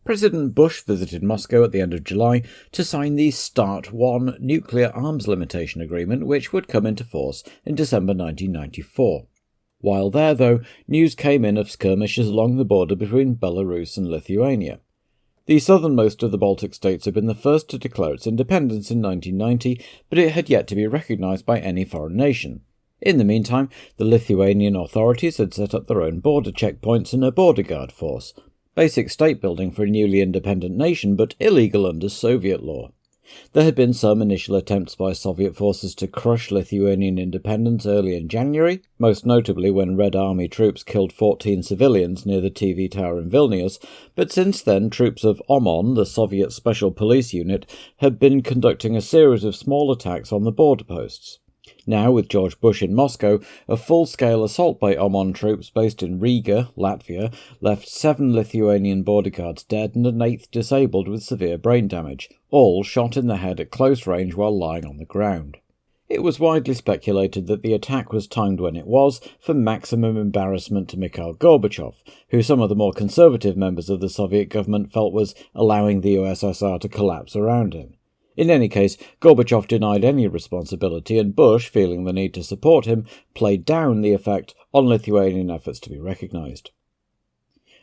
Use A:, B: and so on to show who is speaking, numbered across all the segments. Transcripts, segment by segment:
A: President Bush visited Moscow at the end of July to sign the START 1 nuclear arms limitation agreement, which would come into force in December 1994. While there, though, news came in of skirmishes along the border between Belarus and Lithuania. The southernmost of the Baltic states had been the first to declare its independence in 1990, but it had yet to be recognised by any foreign nation. In the meantime, the Lithuanian authorities had set up their own border checkpoints and a border guard force. Basic state building for a newly independent nation, but illegal under Soviet law. There had been some initial attempts by Soviet forces to crush Lithuanian independence early in January, most notably when Red Army troops killed 14 civilians near the TV tower in Vilnius, but since then troops of OMON, the Soviet Special Police Unit, had been conducting a series of small attacks on the border posts. Now, with George Bush in Moscow, a full-scale assault by OMON troops based in Riga, Latvia, left 7 Lithuanian border guards dead and an 8th disabled with severe brain damage, all shot in the head at close range while lying on the ground. It was widely speculated that the attack was timed when it was, for maximum embarrassment to Mikhail Gorbachev, who some of the more conservative members of the Soviet government felt was allowing the USSR to collapse around him. In any case, Gorbachev denied any responsibility, and Bush, feeling the need to support him, played down the effect on Lithuanian efforts to be recognised.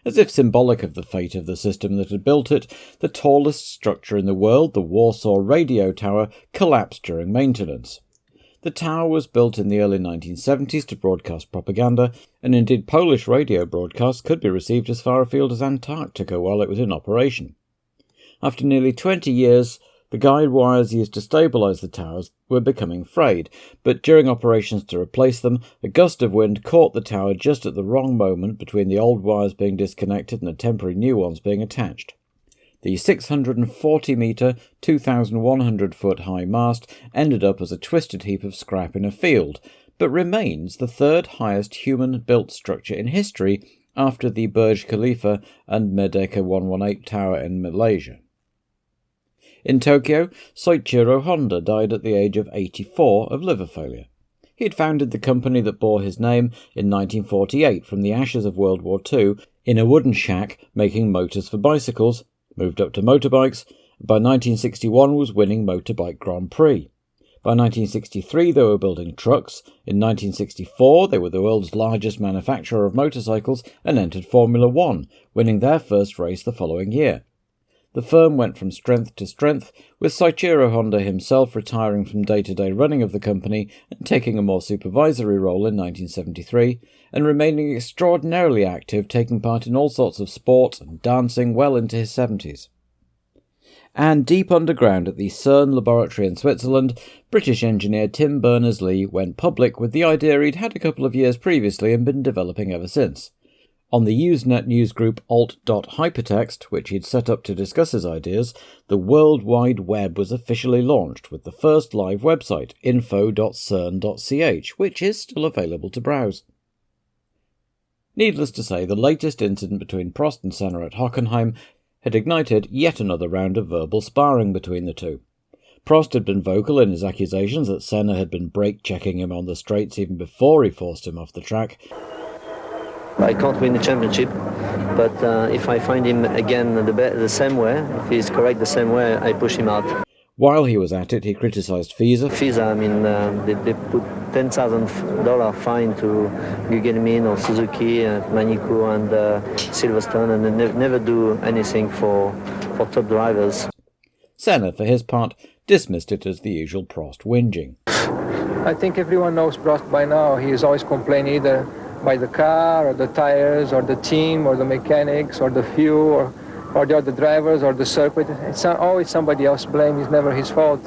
A: As if symbolic of the fate of the system that had built it, the tallest structure in the world, the Warsaw Radio Tower, collapsed during maintenance. The tower was built in the early 1970s to broadcast propaganda, and indeed Polish radio broadcasts could be received as far afield as Antarctica while it was in operation. After nearly 20 years, the guide wires used to stabilise the towers were becoming frayed, but during operations to replace them, a gust of wind caught the tower just at the wrong moment between the old wires being disconnected and the temporary new ones being attached. The 640-metre, 2,100-foot-high mast ended up as a twisted heap of scrap in a field, but remains the third highest human-built structure in history after the Burj Khalifa and Merdeka 118 Tower in Malaysia. In Tokyo, Soichiro Honda died at the age of 84 of liver failure. He had founded the company that bore his name in 1948 from the ashes of World War II in a wooden shack making motors for bicycles, moved up to motorbikes, and by 1961 was winning motorbike Grand Prix. By 1963 they were building trucks, in 1964 they were the world's largest manufacturer of motorcycles and entered Formula One, winning their first race the following year. The firm went from strength to strength, with Soichiro Honda himself retiring from day-to-day running of the company and taking a more supervisory role in 1973, and remaining extraordinarily active, taking part in all sorts of sports and dancing well into his 70s. And deep underground at the CERN laboratory in Switzerland, British engineer Tim Berners-Lee went public with the idea he'd had a couple of years previously and been developing ever since. On the Usenet newsgroup alt.hypertext, which he'd set up to discuss his ideas, the World Wide Web was officially launched with the first live website, info.cern.ch, which is still available to browse. Needless to say, the latest incident between Prost and Senna at Hockenheim had ignited yet another round of verbal sparring between the two. Prost had been vocal in his accusations that Senna had been brake-checking him on the straights even before he forced him off the track.
B: I can't win the championship, but if I find him again the same way, if he's correct the same way, I push him out.
A: While he was at it, he criticised FISA.
B: FISA, they put $10,000 fine to Gugelmin or Suzuki, Manikou and Silverstone, and they never do anything for top drivers.
A: Senna, for his part, dismissed it as the usual Prost whinging.
C: I think everyone knows Prost by now. He is always complaining either by the car or the tires or the team or the mechanics or the fuel or the other drivers or the circuit. It's always somebody else's blame. It's never his fault.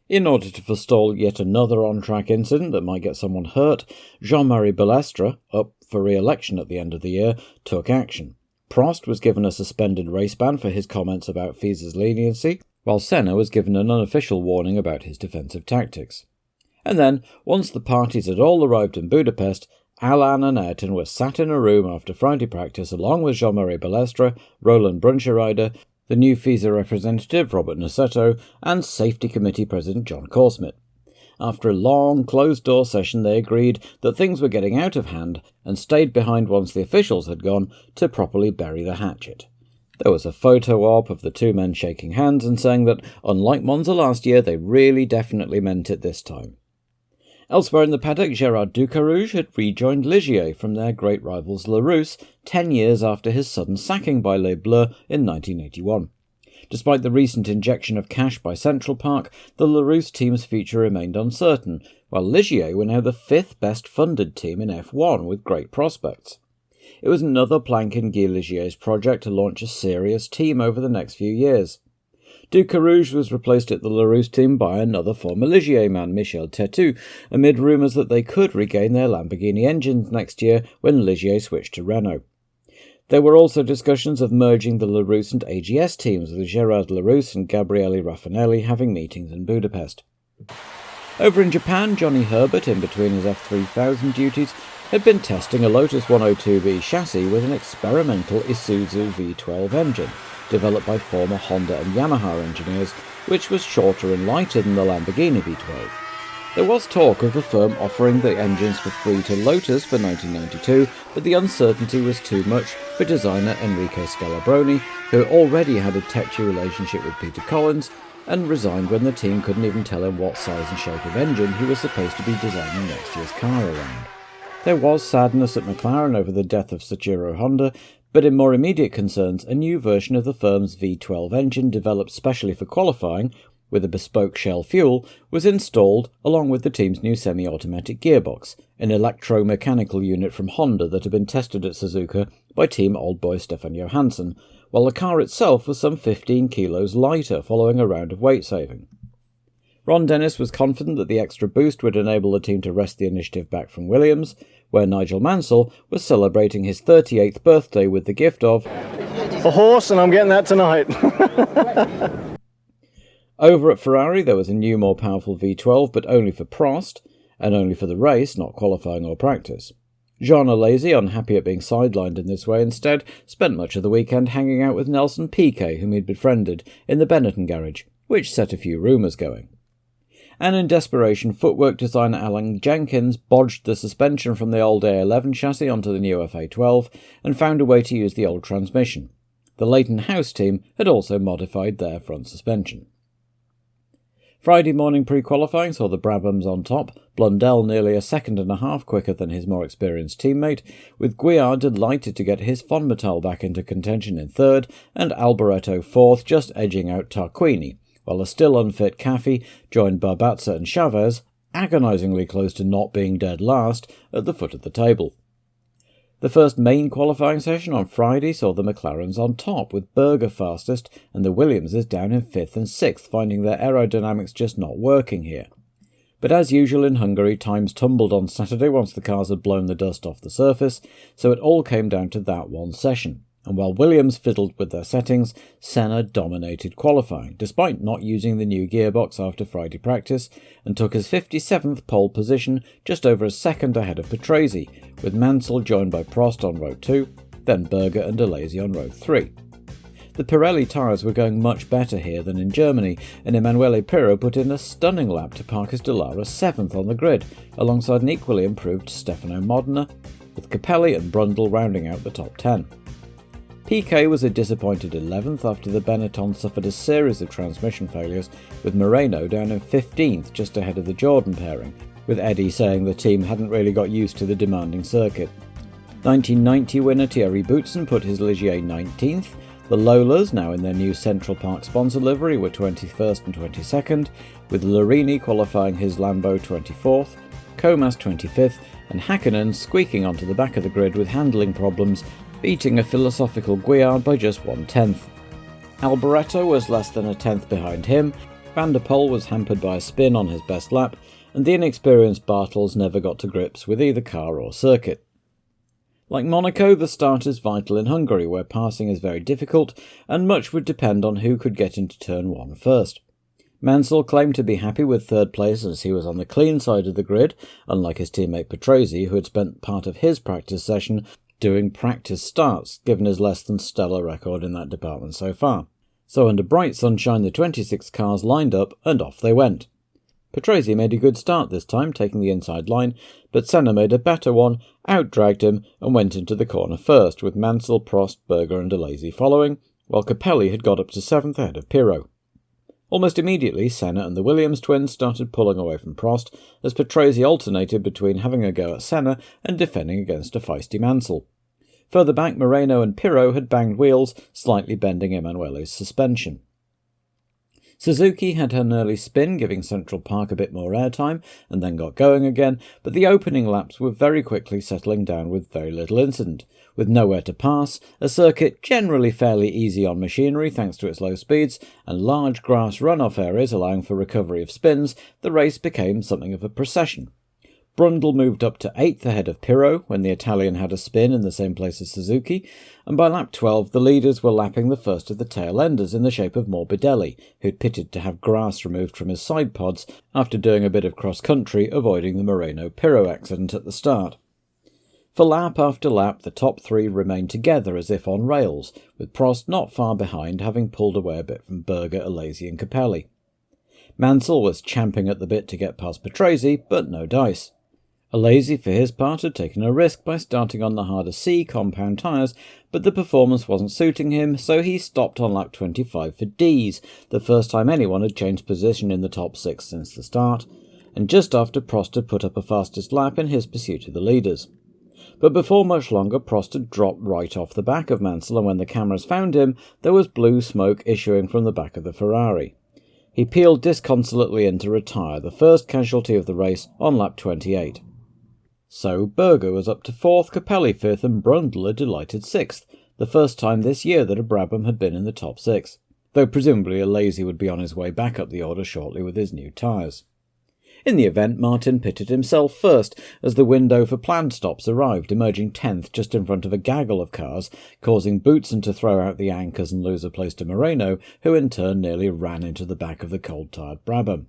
A: In order to forestall yet another on-track incident that might get someone hurt, Jean-Marie Balestre, up for re-election at the end of the year, took action. Prost was given a suspended race ban for his comments about FISA's leniency, while Senna was given an unofficial warning about his defensive tactics. And then, once the parties had all arrived in Budapest, Alain and Ayrton were sat in a room after Friday practice along with Jean-Marie Balestre, Roland Brunscheider, the new FISA representative Robert Nossetto, and Safety Committee President John Korsmit. After a long, closed-door session they agreed that things were getting out of hand and stayed behind once the officials had gone to properly bury the hatchet. There was a photo op of the two men shaking hands and saying that, unlike Monza last year, they really definitely meant it this time. Elsewhere in the paddock, Gérard Ducarouge had rejoined Ligier from their great rivals Larousse 10 years after his sudden sacking by Les Bleus in 1981. Despite the recent injection of cash by Central Park, the Larousse team's future remained uncertain, while Ligier were now the fifth best funded team in F1 with great prospects. It was another plank in Guy Ligier's project to launch a serious team over the next few years. Ducarouge was replaced at the Larousse team by another former Ligier man, Michel Tetu, amid rumours that they could regain their Lamborghini engines next year when Ligier switched to Renault. There were also discussions of merging the Larousse and AGS teams, with Gérard Larousse and Gabriele Raffanelli having meetings in Budapest. Over in Japan, Johnny Herbert, in between his F3000 duties, had been testing a Lotus 102B chassis with an experimental Isuzu V12 engine, developed by former Honda and Yamaha engineers, which was shorter and lighter than the Lamborghini V12. There was talk of the firm offering the engines for free to Lotus for 1992, but the uncertainty was too much for designer Enrico Scalabroni, who already had a tetchy relationship with Peter Collins, and resigned when the team couldn't even tell him what size and shape of engine he was supposed to be designing next year's car around. There was sadness at McLaren over the death of Soichiro Honda, but in more immediate concerns, a new version of the firm's V12 engine developed specially for qualifying, with a bespoke Shell fuel, was installed along with the team's new semi-automatic gearbox, an electromechanical unit from Honda that had been tested at Suzuka by team old boy Stefan Johansson, while the car itself was some 15 kilos lighter following a round of weight saving. Ron Dennis was confident that the extra boost would enable the team to wrest the initiative back from Williams, where Nigel Mansell was celebrating his 38th birthday with the gift of
D: a horse, and I'm getting that tonight.
A: Over at Ferrari there was a new, more powerful V12, but only for Prost, and only for the race, not qualifying or practice. Jean Alesi, unhappy at being sidelined in this way, instead spent much of the weekend hanging out with Nelson Piquet, whom he'd befriended, in the Benetton garage, which set a few rumours going. And in desperation, footwork designer Alan Jenkins bodged the suspension from the old A11 chassis onto the new FA12 and found a way to use the old transmission. The Leighton House team had also modified their front suspension. Friday morning pre-qualifying saw the Brabhams on top, Blundell nearly a second and a half quicker than his more experienced teammate, with Guiard delighted to get his Fonmetal back into contention in third, and Alboreto fourth, just edging out Tarquini, while a still unfit Caffi joined Barbazza and Chavez, agonisingly close to not being dead last, at the foot of the table. The first main qualifying session on Friday saw the McLarens on top, with Berger fastest and the Williamses down in 5th and 6th, finding their aerodynamics just not working here. But as usual in Hungary, times tumbled on Saturday once the cars had blown the dust off the surface, so it all came down to that one session. And while Williams fiddled with their settings, Senna dominated qualifying, despite not using the new gearbox after Friday practice, and took his 57th pole position, just over a second ahead of Patrese, with Mansell joined by Prost on row 2, then Berger and Alesi on row 3. The Pirelli tyres were going much better here than in Germany, and Emanuele Pirro put in a stunning lap to park his Dallara 7th on the grid, alongside an equally improved Stefano Modena, with Capelli and Brundle rounding out the top 10. Piquet was a disappointed 11th after the Benetton suffered a series of transmission failures, with Moreno down in 15th just ahead of the Jordan pairing, with Eddie saying the team hadn't really got used to the demanding circuit. 1990 winner Thierry Boutsen put his Ligier 19th, the Lolas, now in their new Central Park sponsor livery, were 21st and 22nd, with Larini qualifying his Lambo 24th, Comas 25th, and Hakkinen squeaking onto the back of the grid with handling problems, beating a philosophical Guiard by just 1/10. Alboreto was less than a tenth behind him, Van der Poel was hampered by a spin on his best lap, and the inexperienced Bartels never got to grips with either car or circuit. Like Monaco, the start is vital in Hungary, where passing is very difficult, and much would depend on who could get into turn 1 first. Mansell claimed to be happy with third place as he was on the clean side of the grid, unlike his teammate Patrese, who had spent part of his practice session doing practice starts, given his less than stellar record in that department so far. So under bright sunshine the 26 cars lined up and off they went. Patrese made a good start this time, taking the inside line, but Senna made a better one, outdragged him and went into the corner first, with Mansell, Prost, Berger and Alesi following, while Capelli had got up to 7th ahead of Pirro. Almost immediately, Senna and the Williams twins started pulling away from Prost, as Patrese alternated between having a go at Senna and defending against a feisty Mansell. Further back, Moreno and Pirro had banged wheels, slightly bending Emanuele's suspension. Suzuki had an early spin, giving Central Park a bit more airtime, and then got going again, but the opening laps were very quickly settling down with very little incident. With nowhere to pass, a circuit generally fairly easy on machinery thanks to its low speeds, and large grass runoff areas allowing for recovery of spins, the race became something of a procession. Brundle moved up to 8th ahead of Pirro when the Italian had a spin in the same place as Suzuki, and by lap 12 the leaders were lapping the first of the tail-enders in the shape of Morbidelli, who'd pitted to have grass removed from his side pods after doing a bit of cross-country, avoiding the Moreno-Pirro accident at the start. For lap after lap, the top three remained together as if on rails, with Prost not far behind, having pulled away a bit from Berger, Alesi and Capelli. Mansell was champing at the bit to get past Patrese, but no dice. Alesi, for his part, had taken a risk by starting on the harder C compound tyres, but the performance wasn't suiting him, so he stopped on lap 25 for Ds, the first time anyone had changed position in the top 6 since the start, and just after Prost had put up a fastest lap in his pursuit of the leaders. But before much longer, Prost had dropped right off the back of Mansell, and when the cameras found him, there was blue smoke issuing from the back of the Ferrari. He peeled disconsolately in to retire, the first casualty of the race, on lap 28. So Berger was up to 4th, Capelli 5th and Brundle a delighted 6th, the first time this year that a Brabham had been in the top 6, though presumably Alesi would be on his way back up the order shortly with his new tyres. In the event, Martin pitted himself first as the window for planned stops arrived, emerging 10th just in front of a gaggle of cars, causing Boutsen to throw out the anchors and lose a place to Moreno, who in turn nearly ran into the back of the cold-tired Brabham.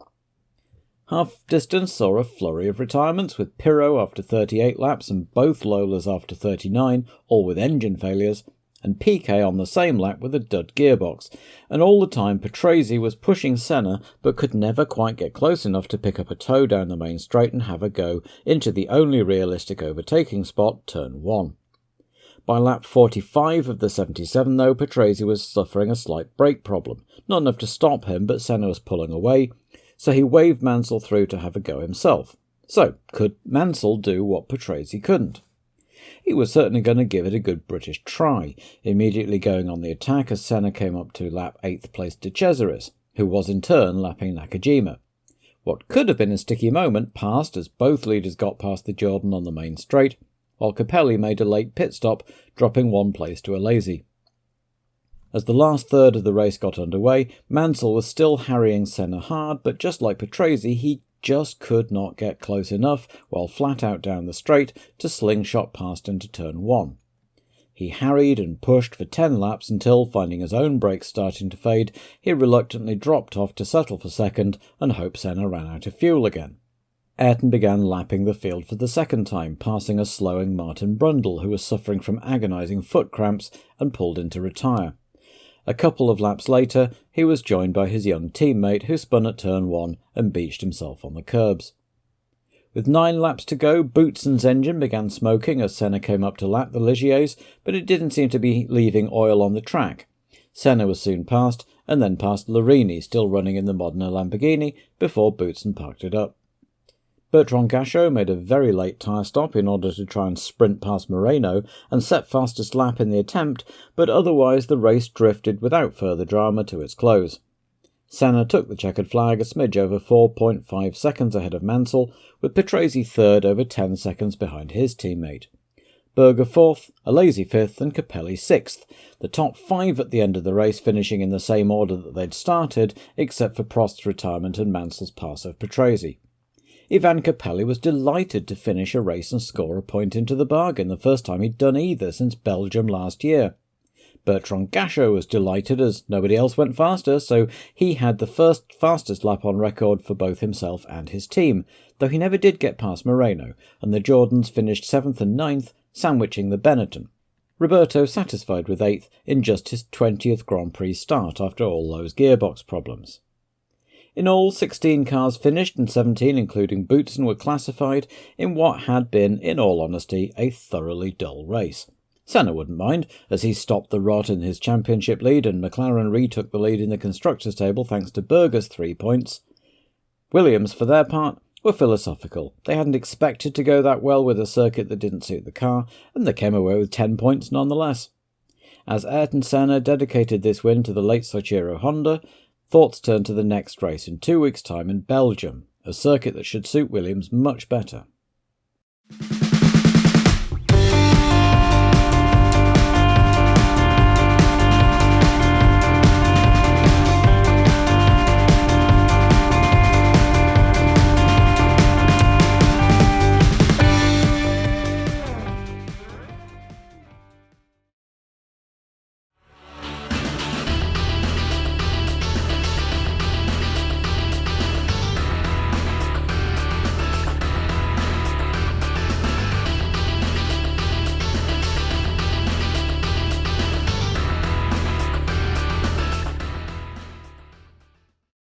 A: Half-distance saw a flurry of retirements, with Pirro after 38 laps and both Lolas after 39, all with engine failures, and Piquet on the same lap with a dud gearbox, and all the time Patrese was pushing Senna but could never quite get close enough to pick up a toe down the main straight and have a go into the only realistic overtaking spot, turn 1. By lap 45 of the 77 though, Patrese was suffering a slight brake problem, not enough to stop him, but Senna was pulling away, so he waved Mansell through to have a go himself. So, could Mansell do what Patrese couldn't? He was certainly going to give it a good British try, immediately going on the attack as Senna came up to lap 8th place De Cesaris, who was in turn lapping Nakajima. What could have been a sticky moment passed as both leaders got past the Jordan on the main straight, while Capelli made a late pit stop, dropping 1 place to Alesi. As the last third of the race got underway, Mansell was still harrying Senna hard, but just like Patrese, he just could not get close enough, while flat out down the straight, to slingshot past into turn 1. He harried and pushed for 10 laps until, finding his own brakes starting to fade, he reluctantly dropped off to settle for second and hope Senna ran out of fuel again. Ayrton began lapping the field for the second time, passing a slowing Martin Brundle, who was suffering from agonising foot cramps, and pulled in to retire. A couple of laps later, he was joined by his young teammate, who spun at turn 1 and beached himself on the curbs. With 9 laps to go, Boutsen's engine began smoking as Senna came up to lap the Ligiers, but it didn't seem to be leaving oil on the track. Senna was soon passed, and then past Larini, still running in the Modena Lamborghini, before Boutsen parked it up. Bertrand Gachot made a very late tyre stop in order to try and sprint past Moreno and set fastest lap in the attempt, but otherwise the race drifted without further drama to its close. Senna took the checkered flag a smidge over 4.5 seconds ahead of Mansell, with Patrese third over 10 seconds behind his teammate. Berger 4th, Alesi 5th and Capelli 6th, the top 5 at the end of the race finishing in the same order that they'd started, except for Prost's retirement and Mansell's pass of Patrese. Ivan Capelli was delighted to finish a race and score a point into the bargain, the first time he'd done either since Belgium last year. Bertrand Gachot was delighted as nobody else went faster, so he had the first fastest lap on record for both himself and his team, though he never did get past Moreno, and the Jordans finished 7th and 9th, sandwiching the Benetton. Roberto satisfied with 8th in just his 20th Grand Prix start after all those gearbox problems. In all, 16 cars finished and 17, including Boutsen, were classified in what had been, in all honesty, a thoroughly dull race. Senna wouldn't mind, as he stopped the rot in his championship lead and McLaren retook the lead in the constructors' table thanks to Berger's 3 points. Williams, for their part, were philosophical. They hadn't expected to go that well with a circuit that didn't suit the car, and they came away with 10 points nonetheless. As Ayrton Senna dedicated this win to the late Soichiro Honda, thoughts turned to the next race in 2 weeks' time in Belgium, a circuit that should suit Williams much better.